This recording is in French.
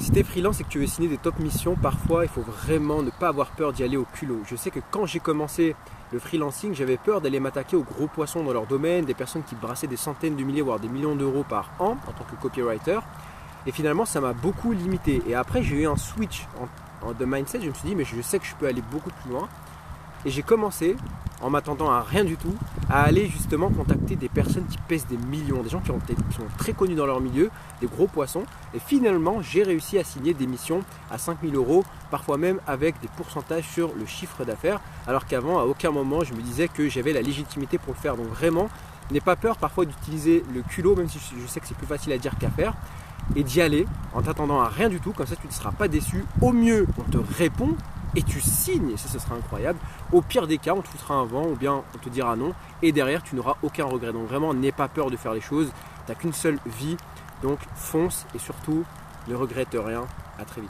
Si tu es freelance et que tu veux signer des top missions, parfois il faut vraiment ne pas avoir peur d'y aller au culot. Je sais que quand j'ai commencé le freelancing, j'avais peur d'aller m'attaquer aux gros poissons dans leur domaine, des personnes qui brassaient des centaines de milliers, voire des millions d'euros par an en tant que copywriter. Et finalement, ça m'a beaucoup limité. Et après, j'ai eu un switch de mindset. Je me suis dit, mais je sais que je peux aller beaucoup plus loin. Et j'ai commencé, en m'attendant à rien du tout, à aller justement contacter des personnes qui pèsent des millions, des gens qui sont très connus dans leur milieu, des gros poissons. Et finalement, j'ai réussi à signer des missions à 5 000 euros, parfois même avec des pourcentages sur le chiffre d'affaires, alors qu'avant, à aucun moment, je me disais que j'avais la légitimité pour le faire. Donc vraiment, n'aie pas peur parfois d'utiliser le culot, même si je sais que c'est plus facile à dire qu'à faire, et d'y aller en t'attendant à rien du tout, comme ça tu ne seras pas déçu. Au mieux, on te répond et tu signes, et ça ce sera incroyable. Au pire des cas, on te foutra un vent ou bien on te dira non, et derrière tu n'auras aucun regret. Donc vraiment, n'aie pas peur de faire les choses, tu n'as qu'une seule vie, donc fonce et surtout ne regrette rien. À très vite.